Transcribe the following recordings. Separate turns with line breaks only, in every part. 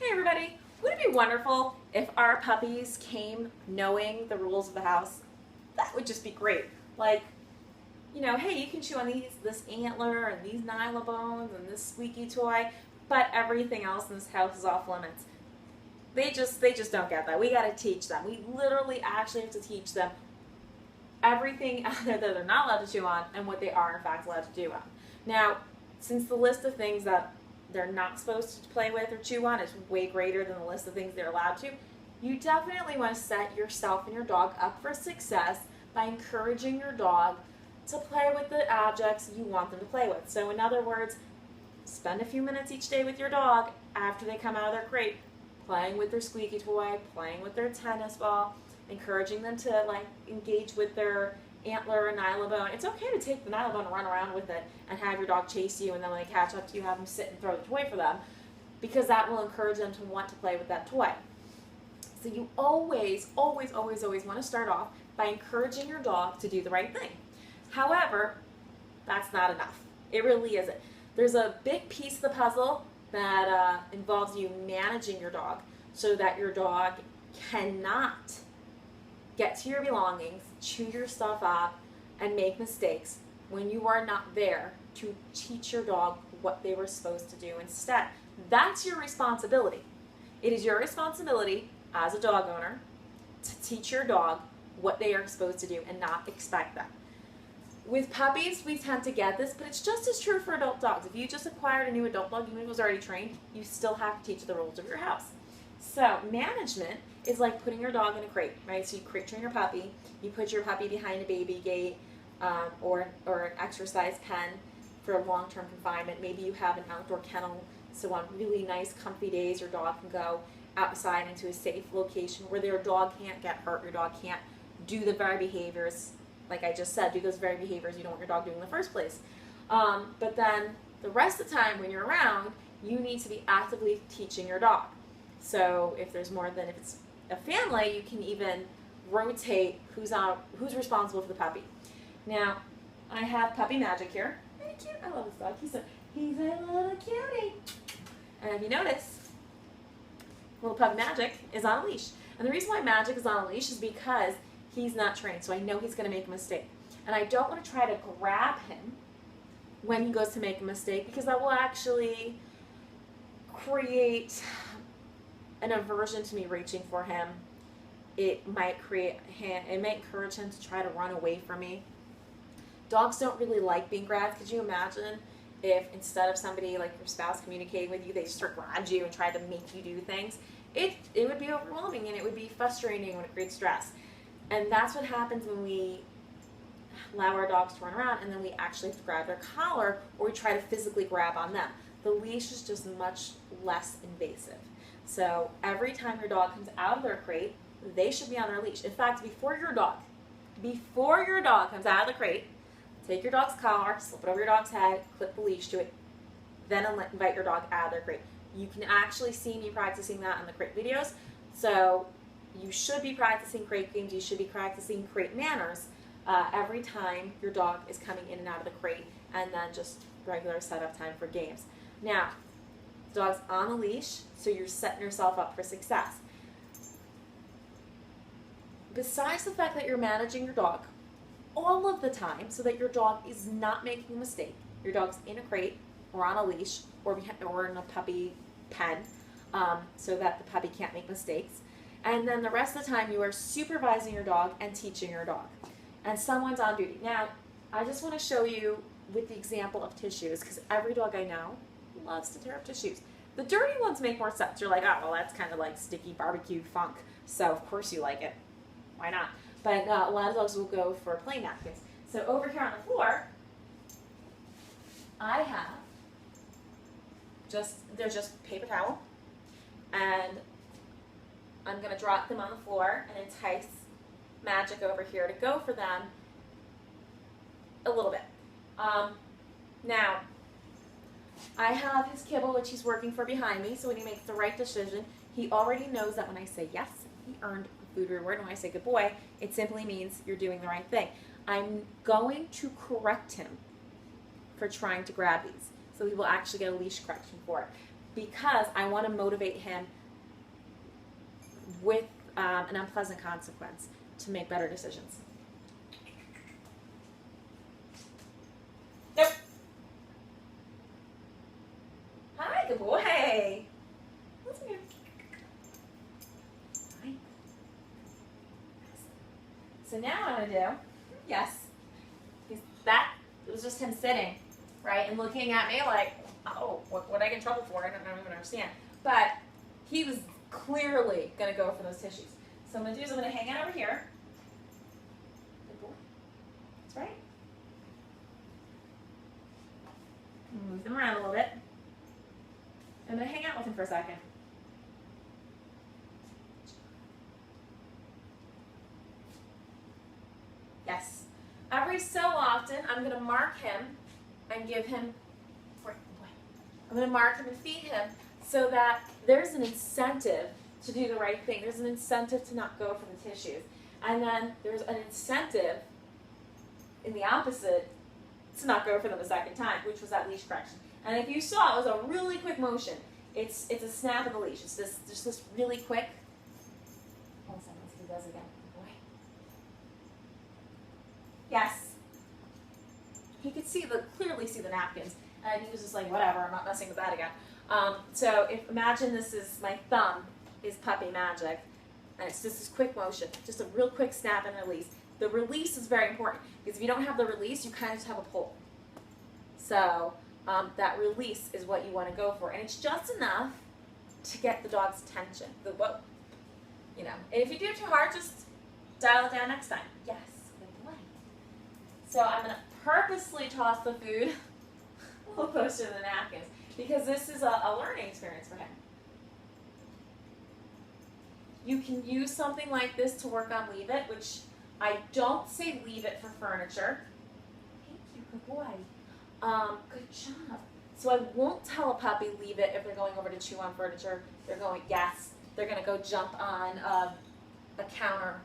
Hey everybody! Wouldn't it be wonderful if our puppies came knowing the rules of the house? That would just be great. Like, hey, you can chew on this antler and these nylabones and this squeaky toy, but everything else in this house is off limits. They just don't get that. We got to teach them. We literally actually have to teach them everything out there that they're not allowed to chew on and what they are in fact allowed to do on. Now, since the list of things that they're not supposed to play with or chew on is way greater than the list of things they're allowed to, you definitely want to set yourself and your dog up for success by encouraging your dog to play with the objects you want them to play with. So in other words, spend a few minutes each day with your dog after they come out of their crate, playing with their squeaky toy, playing with their tennis ball, encouraging them to engage with their antler and nylabone. It's okay to take the nylabone and run around with it and have your dog chase you, and then when they catch up to you, have them sit and throw the toy for them, because that will encourage them to want to play with that toy. So you always want to start off by encouraging your dog to do the right thing. However, that's not enough. It really isn't. There's a big piece of the puzzle that involves you managing your dog so that your dog cannot get to your belongings, chew your stuff up, and make mistakes when you are not there to teach your dog what they were supposed to do instead. That's your responsibility. It is your responsibility as a dog owner to teach your dog what they are supposed to do and not expect them. With puppies, we tend to get this, but it's just as true for adult dogs. If you just acquired a new adult dog, even if it was already trained, you still have to teach the rules of your house. So management is like putting your dog in a crate, right? So you crate train your puppy, you put your puppy behind a baby gate or an exercise pen for long-term confinement. Maybe you have an outdoor kennel, so on really nice, comfy days, your dog can go outside into a safe location where your dog can't get hurt, your dog can't do the very behaviors, like I just said, do those very behaviors you don't want your dog doing in the first place. But then the rest of the time when you're around, you need to be actively teaching your dog. So if it's a family, you can even rotate who's responsible for the puppy. Now, I have Puppy Magic here. Very cute. I love this dog. He's a little cutie. And if you notice, little Puppy Magic is on a leash. And the reason why Magic is on a leash is because he's not trained, so I know he's going to make a mistake. And I don't want to try to grab him when he goes to make a mistake, because that will actually create an aversion to me reaching for him. It might encourage him to try to run away from me. Dogs don't really like being grabbed. Could you imagine if instead of somebody like your spouse communicating with you, they just grabbed you and tried to make you do things? It would be overwhelming and it would be frustrating when it creates stress. And that's what happens when we allow our dogs to run around and then we actually have to grab their collar or we try to physically grab on them. The leash is just much less invasive. So every time your dog comes out of their crate, they should be on their leash. In fact, before your dog comes out of the crate, take your dog's collar, slip it over your dog's head, clip the leash to it, then invite your dog out of their crate. You can actually see me practicing that in the crate videos. So you should be practicing crate games, you should be practicing crate manners every time your dog is coming in and out of the crate, and then just regular setup time for games. Now, dog's on a leash, so you're setting yourself up for success. Besides the fact that you're managing your dog all of the time so that your dog is not making a mistake, your dog's in a crate or on a leash or in a puppy pen so that the puppy can't make mistakes. And then the rest of the time you are supervising your dog and teaching your dog. And someone's on duty. Now, I just want to show you with the example of tissues, because every dog I know loves to tear up tissues. The dirty ones make more sense. You're like, oh, well, that's kind of like sticky barbecue funk, so of course you like it. Why not? But a lot of dogs will go for plain napkins. So over here on the floor, I have they're just paper towel, and I'm going to drop them on the floor and entice Magic over here to go for them a little bit. Now, I have his kibble, which he's working for behind me, so when he makes the right decision, he already knows that when I say yes, he earned a food reward, and when I say good boy, it simply means you're doing the right thing. I'm going to correct him for trying to grab these, so he will actually get a leash correction for it, because I want to motivate him with an unpleasant consequence to make better decisions. Yep. Hi, good boy. What's here? Hi. So now what I'm going to do, yes, that was just him sitting, right, and looking at me like, oh, what did I get in trouble for? I don't even understand. But he was clearly going to go for those tissues. So I'm going to do is I'm going to hang out over here. Good boy. That's right. Move them around a little bit. I'm going to hang out with him for a second. Yes. Every so often, I'm going to mark him and give him, I'm going to mark him and feed him so that there's an incentive to do the right thing. There's an incentive to not go for the tissues. And then there's an incentive in the opposite to not go for them a second time, which was that leash correction. And if you saw, it was a really quick motion. It's a snap of the leash. It's just this really quick. Hold on a second, let's see if he does it again. Boy. Yes. He could clearly see the napkins, and he was just like, whatever, I'm not messing with that again. So imagine this is my thumb is puppy magic, and it's just this quick motion, just a real quick snap and release. The release is very important because if you don't have the release, you kind of just have a pull. So that release is what you want to go for, and it's just enough to get the dog's attention. And if you do it too hard, just dial it down next time. Yes, good boy. So I'm going to purposely toss the food a little closer to the napkins because this is a learning experience for him. You can use something like this to work on Leave It, which I don't say leave it for furniture. Thank you, good boy. Good job. So I won't tell a puppy leave it if they're going over to chew on furniture. They're going to go jump on a counter,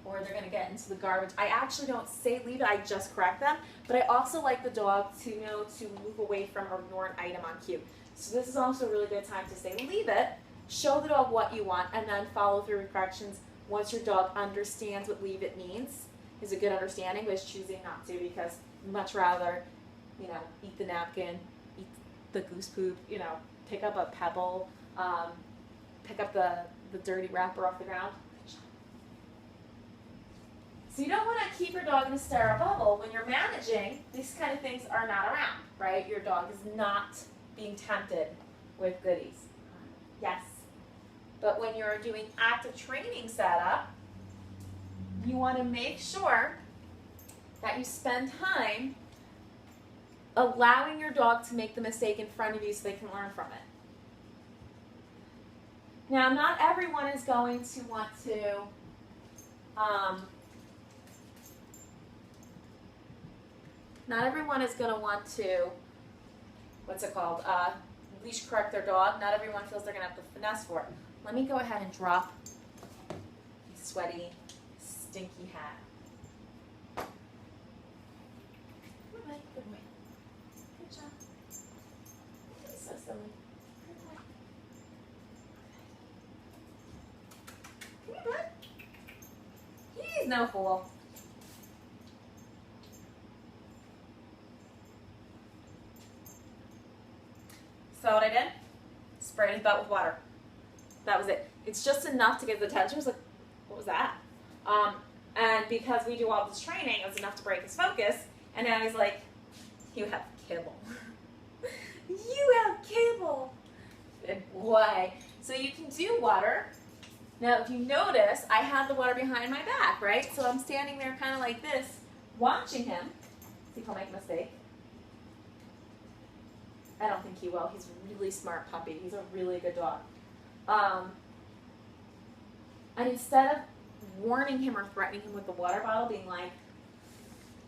or they're going to get into the garbage. I actually don't say leave it, I just correct them. But I also like the dog to know to move away from or ignore an item on cue. So this is also a really good time to say leave it, show the dog what you want, and then follow through with corrections once your dog understands what leave it means. Is a good understanding, but is choosing not to because much rather, eat the napkin, eat the goose poop, pick up a pebble, pick up the dirty wrapper off the ground. So you don't want to keep your dog in a sterile bubble. When you're managing, these kind of things are not around, right? Your dog is not being tempted with goodies. Yes. But when you're doing active training setup, you want to make sure that you spend time allowing your dog to make the mistake in front of you so they can learn from it. Now, not everyone is going to want to leash correct their dog. Not everyone feels they're going to have the finesse for it. Let me go ahead and drop the sweaty, stinky hat. Good boy, good boy. Good job. He's so silly. Good boy. Come here, bud. He's no fool. So what I did? Sprayed his butt with water. That was it. It's just enough to get his attention. I was like, what was that? And because we do all this training, it was enough to break his focus. And now he's like, you have kibble. You have kibble. Good boy. So you can do water. Now, if you notice, I have the water behind my back, right? So I'm standing there kind of like this, watching him. See if he'll make a mistake. I don't think he will. He's a really smart puppy. He's a really good dog. And instead of warning him or threatening him with the water bottle, being like,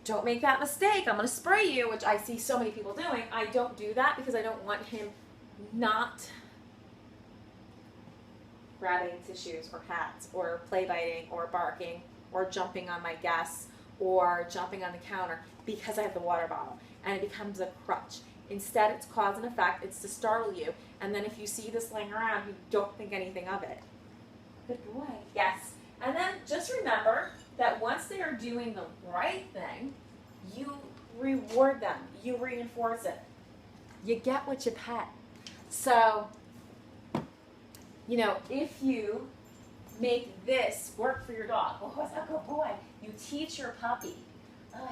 don't make that mistake, I'm going to spray you, which I see so many people doing, I don't do that because I don't want him not grabbing tissues or hats or play biting or barking or jumping on my guests or jumping on the counter because I have the water bottle, and it becomes a crutch. Instead, it's cause and effect. It's to startle you. And then if you see this laying around, you don't think anything of it. Good boy. Yes. And then just remember that once they are doing the right thing, you reward them. You reinforce it. You get what you pet. So, if you make this work for your dog, oh, what's a good boy? You teach your puppy, oh, I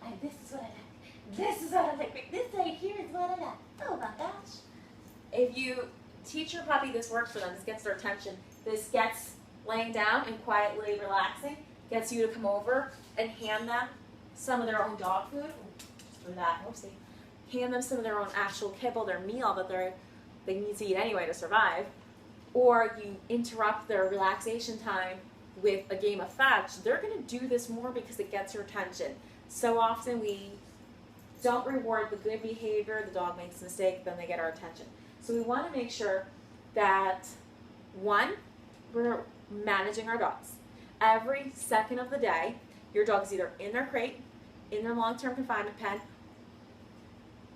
like this. This is what I like. This is what I like. This right here is what I like. Oh my gosh. If you teach your puppy this works for them, this gets their attention, this gets laying down and quietly relaxing, gets you to come over and hand them some of their own dog food. For that, whoopsie. Hand them some of their own actual kibble, their meal that they need to eat anyway to survive. Or you interrupt their relaxation time with a game of fetch, they're going to do this more because it gets your attention. So often we don't reward the good behavior, the dog makes a mistake, then they get our attention. So we want to make sure that, one, we're managing our dogs. Every second of the day, your dog is either in their crate, in their long-term confinement pen,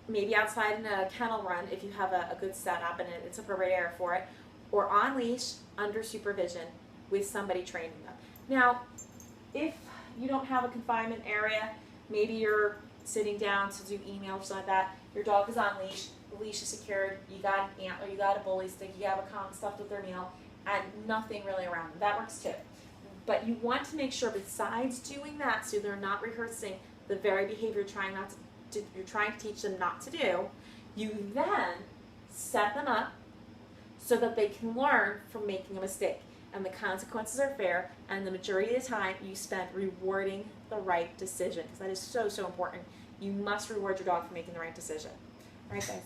maybe outside in a kennel run if you have a good setup and it's appropriate area for it, or on leash under supervision with somebody training them. Now, if you don't have a confinement area, maybe you're sitting down to do email or something like that, your dog is on leash, the leash is secured, you got an antler, you got a bully stick, you have a condom stuffed with their meal, and nothing really around them. That works too. But you want to make sure besides doing that, so they're not rehearsing the very behavior you're trying to teach them not to do, you then set them up so that they can learn from making a mistake. And the consequences are fair, and the majority of the time you spend rewarding the right decision, because that is so, so important. You must reward your dog for making the right decision. All right, guys.